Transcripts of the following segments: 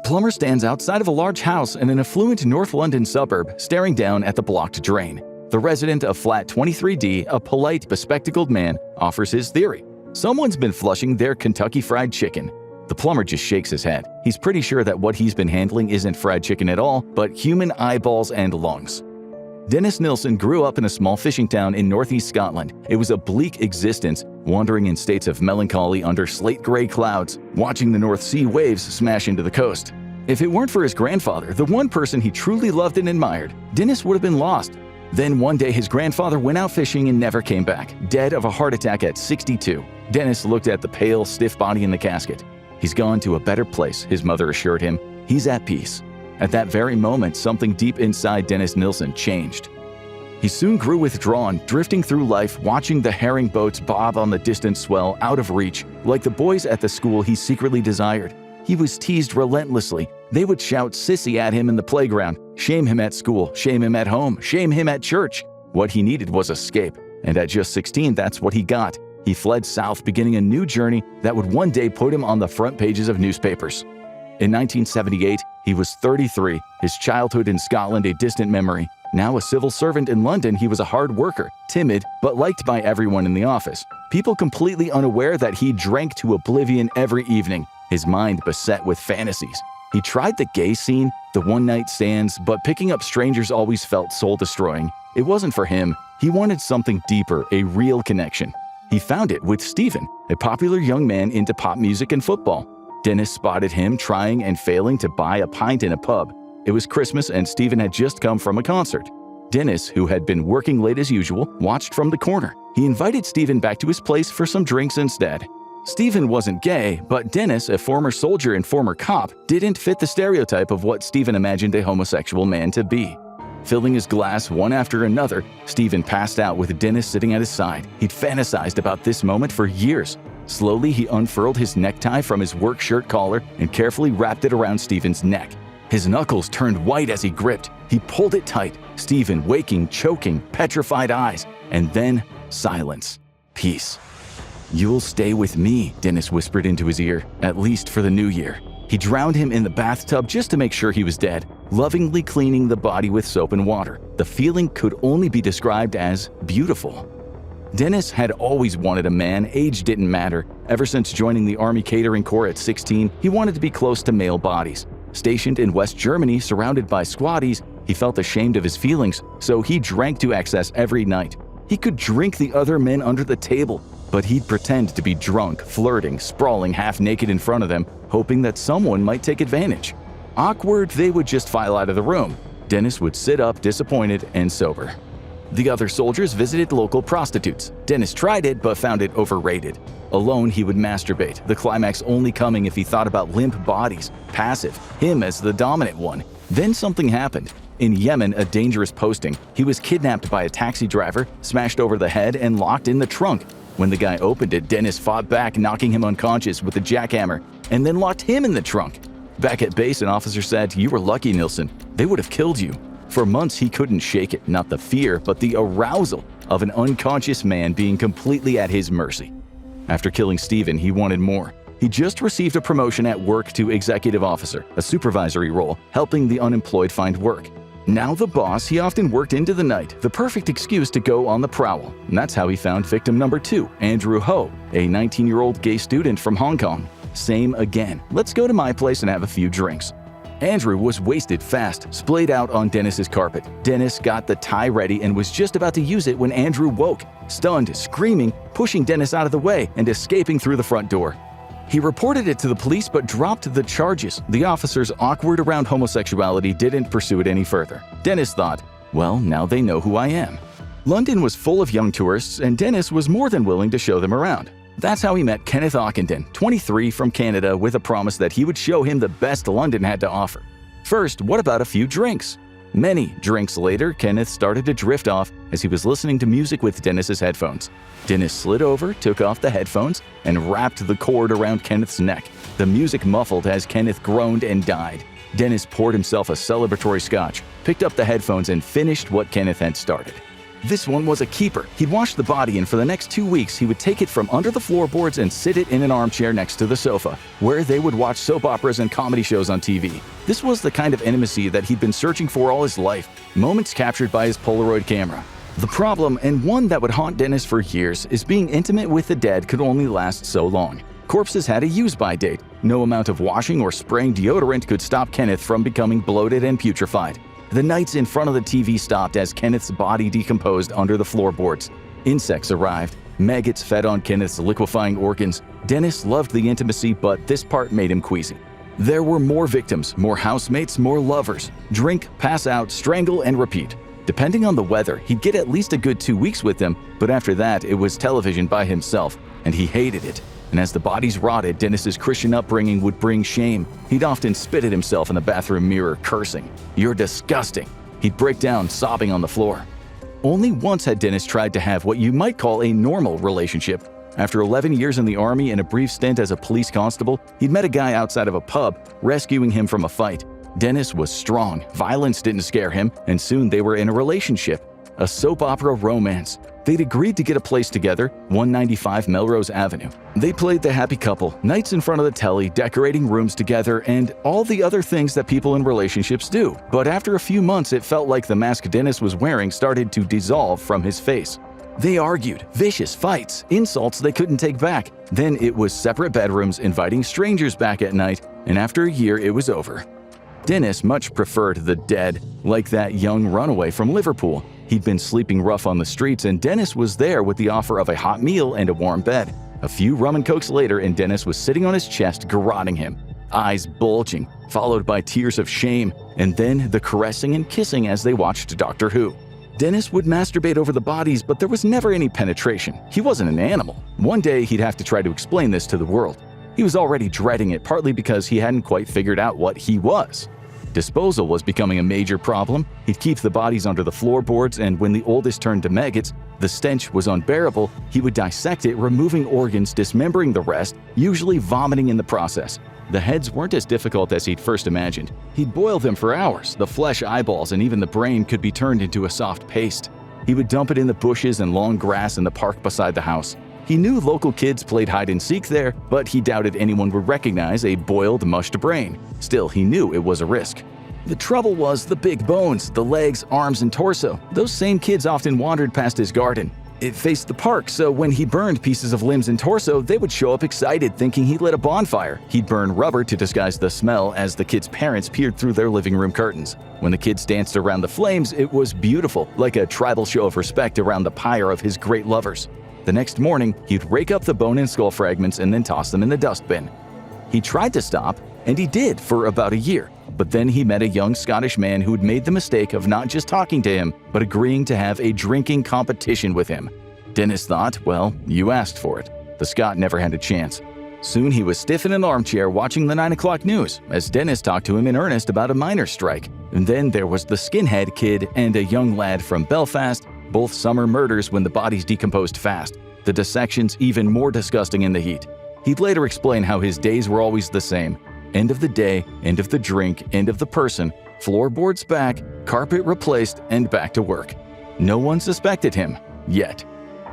Plumber stands outside of a large house in an affluent North London suburb, staring down at the blocked drain. The resident of flat 23D, a polite, bespectacled man, offers his theory. Someone's been flushing their Kentucky Fried Chicken. The plumber just shakes his head. He's pretty sure that what he's been handling isn't fried chicken at all, but human eyeballs and lungs. Dennis Nilsen grew up in a small fishing town in northeast Scotland. It was a bleak existence, wandering in states of melancholy under slate-gray clouds, watching the North Sea waves smash into the coast. If it weren't for his grandfather, the one person he truly loved and admired, Dennis would have been lost. Then one day his grandfather went out fishing and never came back, dead of a heart attack at 62. Dennis looked at the pale, stiff body in the casket. He's gone to a better place, his mother assured him. He's at peace. At that very moment, something deep inside Dennis Nilsen changed. He soon grew withdrawn, drifting through life, watching the herring boats bob on the distant swell out of reach, like the boys at the school he secretly desired. He was teased relentlessly. They would shout sissy at him in the playground, shame him at school, shame him at home, shame him at church. What he needed was escape, and at just 16, that's what he got. He fled south, beginning a new journey that would one day put him on the front pages of newspapers. In 1978, he was 33, his childhood in Scotland a distant memory. Now a civil servant in London, he was a hard worker, timid, but liked by everyone in the office. People completely unaware that he drank to oblivion every evening, his mind beset with fantasies. He tried the gay scene, the one-night stands, but picking up strangers always felt soul-destroying. It wasn't for him. He wanted something deeper, a real connection. He found it with Stephen, a popular young man into pop music and football. Dennis spotted him trying and failing to buy a pint in a pub. It was Christmas and Stephen had just come from a concert. Dennis, who had been working late as usual, watched from the corner. He invited Stephen back to his place for some drinks instead. Stephen wasn't gay, but Dennis, a former soldier and former cop, didn't fit the stereotype of what Stephen imagined a homosexual man to be. Filling his glass one after another, Stephen passed out with Dennis sitting at his side. He'd fantasized about this moment for years. Slowly, he unfurled his necktie from his work shirt collar and carefully wrapped it around Stephen's neck. His knuckles turned white as he gripped. He pulled it tight, Stephen waking, choking, petrified eyes, and then silence. Peace. "You'll stay with me," Dennis whispered into his ear, "at least for the new year." He drowned him in the bathtub just to make sure he was dead, lovingly cleaning the body with soap and water. The feeling could only be described as beautiful. Dennis had always wanted a man. Age didn't matter. Ever since joining the Army Catering Corps at 16, he wanted to be close to male bodies. Stationed in West Germany, surrounded by squatties, he felt ashamed of his feelings, so he drank to excess every night. He could drink the other men under the table, but he'd pretend to be drunk, flirting, sprawling half-naked in front of them, hoping that someone might take advantage. Awkward, they would just file out of the room. Dennis would sit up, disappointed and sober. The other soldiers visited local prostitutes. Dennis tried it, but found it overrated. Alone, he would masturbate, the climax only coming if he thought about limp bodies, passive, him as the dominant one. Then something happened. In Yemen, a dangerous posting, he was kidnapped by a taxi driver, smashed over the head, and locked in the trunk. When the guy opened it, Dennis fought back, knocking him unconscious with a jackhammer, and then locked him in the trunk. Back at base, an officer said, "You were lucky, Nilsen. They would have killed you." For months, he couldn't shake it, not the fear, but the arousal of an unconscious man being completely at his mercy. After killing Stephen, he wanted more. He just received a promotion at work to executive officer, a supervisory role, helping the unemployed find work. Now the boss, he often worked into the night, the perfect excuse to go on the prowl. And that's how he found victim number 2, Andrew Ho, a 19-year-old gay student from Hong Kong. Same again. "Let's go to my place and have a few drinks." Andrew was wasted fast, splayed out on Dennis's carpet. Dennis got the tie ready and was just about to use it when Andrew woke, stunned, screaming, pushing Dennis out of the way and escaping through the front door. He reported it to the police but dropped the charges. The officers, awkward around homosexuality, didn't pursue it any further. Dennis thought, well, now they know who I am. London was full of young tourists, and Dennis was more than willing to show them around. That's how he met Kenneth Ockenden, 23, from Canada, with a promise that he would show him the best London had to offer. First, what about a few drinks? Many drinks later, Kenneth started to drift off as he was listening to music with Dennis's headphones. Dennis slid over, took off the headphones, and wrapped the cord around Kenneth's neck. The music muffled as Kenneth groaned and died. Dennis poured himself a celebratory scotch, picked up the headphones, and finished what Kenneth had started. This one was a keeper. He'd wash the body, and for the next 2 weeks, he would take it from under the floorboards and sit it in an armchair next to the sofa, where they would watch soap operas and comedy shows on TV. This was the kind of intimacy that he'd been searching for all his life, moments captured by his Polaroid camera. The problem, and one that would haunt Dennis for years, is being intimate with the dead could only last so long. Corpses had a use-by date. No amount of washing or spraying deodorant could stop Kenneth from becoming bloated and putrefied. The nights in front of the TV stopped as Kenneth's body decomposed under the floorboards. Insects arrived. Maggots fed on Kenneth's liquefying organs. Dennis loved the intimacy, but this part made him queasy. There were more victims, more housemates, more lovers. Drink, pass out, strangle, and repeat. Depending on the weather, he'd get at least a good 2 weeks with them, but after that, it was television by himself, and he hated it. And as the bodies rotted, Dennis's Christian upbringing would bring shame. He'd often spit at himself in the bathroom mirror, cursing, "You're disgusting." He'd break down, sobbing on the floor. Only once had Dennis tried to have what you might call a normal relationship. After 11 years in the Army and a brief stint as a police constable, he'd met a guy outside of a pub, rescuing him from a fight. Dennis was strong, violence didn't scare him, and soon they were in a relationship. A soap opera romance. They'd agreed to get a place together, 195 Melrose Avenue. They played the happy couple, nights in front of the telly, decorating rooms together, and all the other things that people in relationships do. But after a few months, it felt like the mask Dennis was wearing started to dissolve from his face. They argued, vicious fights, insults they couldn't take back. Then it was separate bedrooms, inviting strangers back at night, and after a year, it was over. Dennis much preferred the dead, like that young runaway from Liverpool. He'd been sleeping rough on the streets, and Dennis was there with the offer of a hot meal and a warm bed. A few rum and cokes later, and Dennis was sitting on his chest, garroting him, eyes bulging, followed by tears of shame, and then the caressing and kissing as they watched Doctor Who. Dennis would masturbate over the bodies, but there was never any penetration. He wasn't an animal. One day, he'd have to try to explain this to the world. He was already dreading it, partly because he hadn't quite figured out what he was. Disposal was becoming a major problem. He'd keep the bodies under the floorboards, and when the oldest turned to maggots, the stench was unbearable. He would dissect it, removing organs, dismembering the rest, usually vomiting in the process. The heads weren't as difficult as he'd first imagined. He'd boil them for hours. The flesh, eyeballs, and even the brain could be turned into a soft paste. He would dump it in the bushes and long grass in the park beside the house. He knew local kids played hide-and-seek there, but he doubted anyone would recognize a boiled, mushed brain. Still, he knew it was a risk. The trouble was the big bones, the legs, arms, and torso. Those same kids often wandered past his garden. It faced the park, so when he burned pieces of limbs and torso, they would show up excited, thinking he lit a bonfire. He'd burn rubber to disguise the smell as the kids' parents peered through their living room curtains. When the kids danced around the flames, it was beautiful, like a tribal show of respect around the pyre of his great lovers. The next morning, he'd rake up the bone and skull fragments and then toss them in the dustbin. He tried to stop, and he did for about a year. But then he met a young Scottish man who'd made the mistake of not just talking to him, but agreeing to have a drinking competition with him. Dennis thought, well, you asked for it. The Scot never had a chance. Soon he was stiff in an armchair watching the 9 o'clock news, as Dennis talked to him in earnest about a miners' strike. And then there was the skinhead kid and a young lad from Belfast, both summer murders when the bodies decomposed fast. The dissections even more disgusting in the heat. He'd later explain how his days were always the same. End of the day, end of the drink, end of the person, floorboards back, carpet replaced, and back to work. No one suspected him, yet.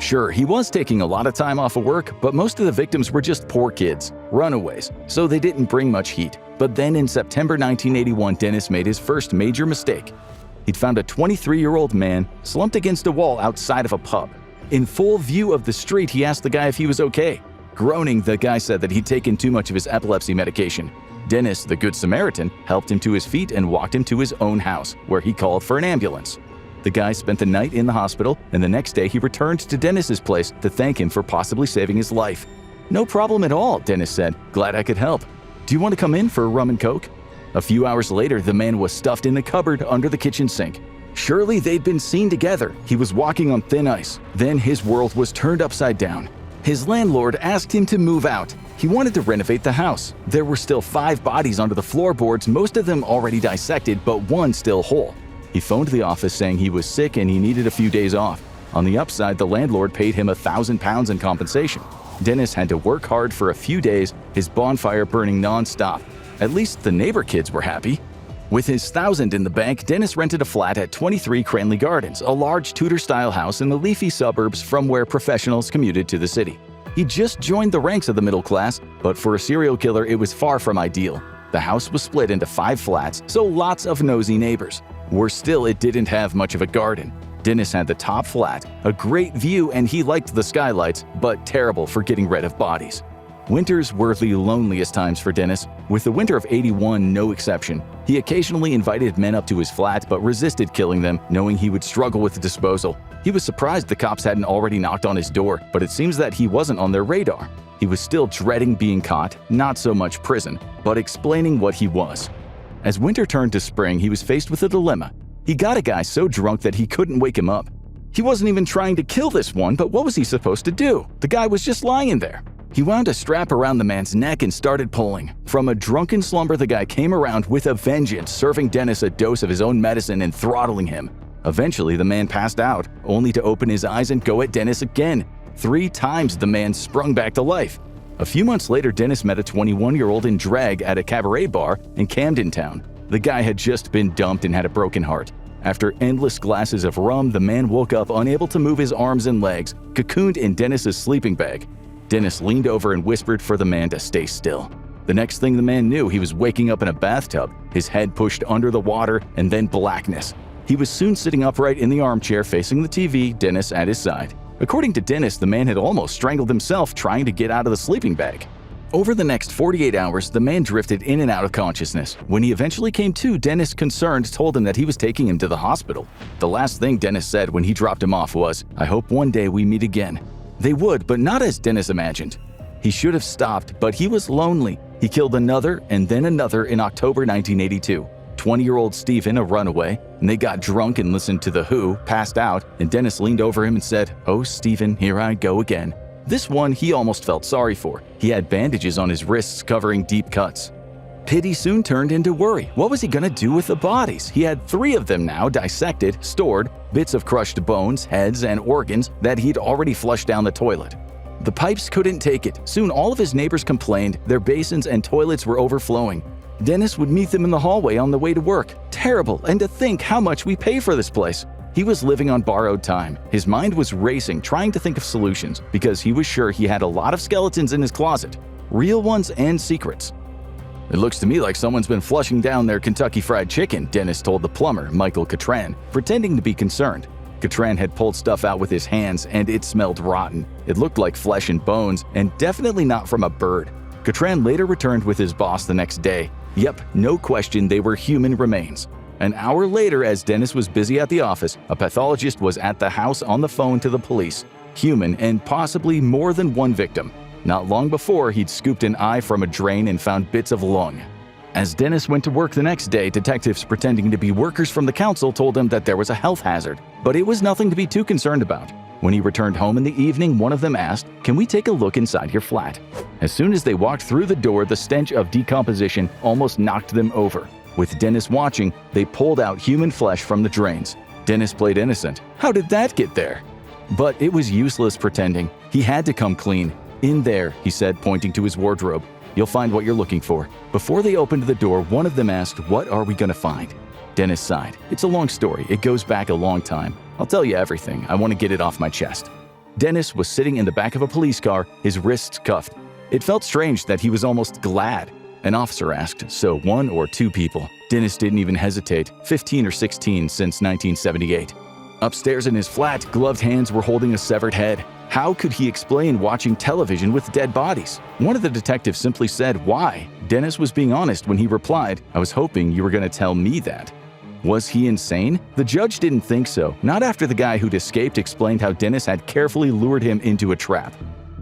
Sure, he was taking a lot of time off of work, but most of the victims were just poor kids, runaways, so they didn't bring much heat. But then in September 1981, Dennis made his first major mistake. He'd found a 23-year-old man slumped against a wall outside of a pub. In full view of the street, he asked the guy if he was okay. Groaning, the guy said that he'd taken too much of his epilepsy medication. Dennis, the Good Samaritan, helped him to his feet and walked him to his own house, where he called for an ambulance. The guy spent the night in the hospital, and the next day he returned to Dennis's place to thank him for possibly saving his life. "No problem at all," Dennis said. "Glad I could help. Do you want to come in for a rum and coke?" A few hours later, the man was stuffed in the cupboard under the kitchen sink. Surely they'd been seen together. He was walking on thin ice. Then his world was turned upside down. His landlord asked him to move out. He wanted to renovate the house. There were still 5 bodies under the floorboards, most of them already dissected, but one still whole. He phoned the office saying he was sick and he needed a few days off. On the upside, the landlord paid him £1,000 in compensation. Dennis had to work hard for a few days, his bonfire burning non-stop. At least the neighbor kids were happy. With his $1,000 in the bank, Dennis rented a flat at 23 Cranley Gardens, a large Tudor-style house in the leafy suburbs from where professionals commuted to the city. He just joined the ranks of the middle class, but for a serial killer, it was far from ideal. The house was split into 5 flats, so lots of nosy neighbors. Worse still, it didn't have much of a garden. Dennis had the top flat, a great view, and he liked the skylights, but terrible for getting rid of bodies. Winters were the loneliest times for Dennis, with the winter of '81 no exception. He occasionally invited men up to his flat but resisted killing them, knowing he would struggle with disposal. He was surprised the cops hadn't already knocked on his door, but it seems that he wasn't on their radar. He was still dreading being caught, not so much prison, but explaining what he was. As winter turned to spring, he was faced with a dilemma. He got a guy so drunk that he couldn't wake him up. He wasn't even trying to kill this one, but what was he supposed to do? The guy was just lying there. He wound a strap around the man's neck and started pulling. From a drunken slumber, the guy came around with a vengeance, serving Dennis a dose of his own medicine and throttling him. Eventually, the man passed out, only to open his eyes and go at Dennis again. 3 times the man sprung back to life. A few months later, Dennis met a 21-year-old in drag at a cabaret bar in Camden Town. The guy had just been dumped and had a broken heart. After endless glasses of rum, the man woke up unable to move his arms and legs, cocooned in Dennis's sleeping bag. Dennis leaned over and whispered for the man to stay still. The next thing the man knew, he was waking up in a bathtub, his head pushed under the water, and then blackness. He was soon sitting upright in the armchair facing the TV, Dennis at his side. According to Dennis, the man had almost strangled himself trying to get out of the sleeping bag. Over the next 48 hours, the man drifted in and out of consciousness. When he eventually came to, Dennis, concerned, told him that he was taking him to the hospital. The last thing Dennis said when he dropped him off was, "I hope one day we meet again." They would, but not as Dennis imagined. He should have stopped, but he was lonely. He killed another and then another in October 1982. 20-year-old Stephen, a runaway, and they got drunk and listened to The Who, passed out, and Dennis leaned over him and said, "Oh, Stephen, here I go again." This one he almost felt sorry for. He had bandages on his wrists covering deep cuts. Pity soon turned into worry. What was he going to do with the bodies? He had 3 of them now dissected, stored, bits of crushed bones, heads, and organs that he'd already flushed down the toilet. The pipes couldn't take it. Soon all of his neighbors complained their basins and toilets were overflowing. Dennis would meet them in the hallway on the way to work. Terrible, and to think how much we pay for this place. He was living on borrowed time. His mind was racing, trying to think of solutions, because he was sure he had a lot of skeletons in his closet, real ones and secrets. "It looks to me like someone's been flushing down their Kentucky Fried Chicken," Dennis told the plumber, Michael Catran, pretending to be concerned. Catran had pulled stuff out with his hands, and it smelled rotten. It looked like flesh and bones, and definitely not from a bird. Catran later returned with his boss the next day. Yep, no question they were human remains. An hour later, as Dennis was busy at the office, a pathologist was at the house on the phone to the police. Human, and possibly more than one victim. Not long before, he'd scooped an eye from a drain and found bits of lung. As Dennis went to work the next day, detectives pretending to be workers from the council told him that there was a health hazard, but it was nothing to be too concerned about. When he returned home in the evening, one of them asked, "Can we take a look inside your flat?" As soon as they walked through the door, the stench of decomposition almost knocked them over. With Dennis watching, they pulled out human flesh from the drains. Dennis played innocent. How did that get there? But it was useless pretending. He had to come clean. "In there," he said, pointing to his wardrobe. "You'll find what you're looking for." Before they opened the door, one of them asked, "What are we gonna find?" Dennis sighed. "It's a long story. It goes back a long time. I'll tell you everything. I want to get it off my chest." Dennis was sitting in the back of a police car, his wrists cuffed. It felt strange that he was almost glad. An officer asked, "So 1 or 2 people?" Dennis didn't even hesitate. 15 or 16 since 1978. Upstairs in his flat, gloved hands were holding a severed head. How could he explain watching television with dead bodies? One of the detectives simply said, "Why?" Dennis was being honest when he replied, "I was hoping you were going to tell me that." Was he insane? The judge didn't think so, not after the guy who'd escaped explained how Dennis had carefully lured him into a trap.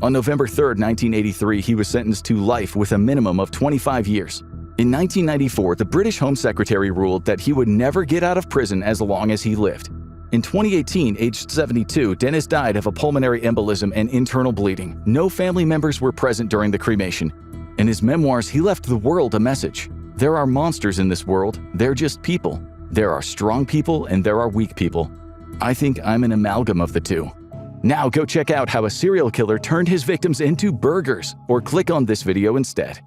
On November 3, 1983, he was sentenced to life with a minimum of 25 years. In 1994, the British Home Secretary ruled that he would never get out of prison as long as he lived. In 2018, aged 72, Dennis died of a pulmonary embolism and internal bleeding. No family members were present during the cremation. In his memoirs, he left the world a message. There are monsters in this world. They're just people. There are strong people and there are weak people. I think I'm an amalgam of the two. Now go check out how a serial killer turned his victims into burgers, or click on this video instead.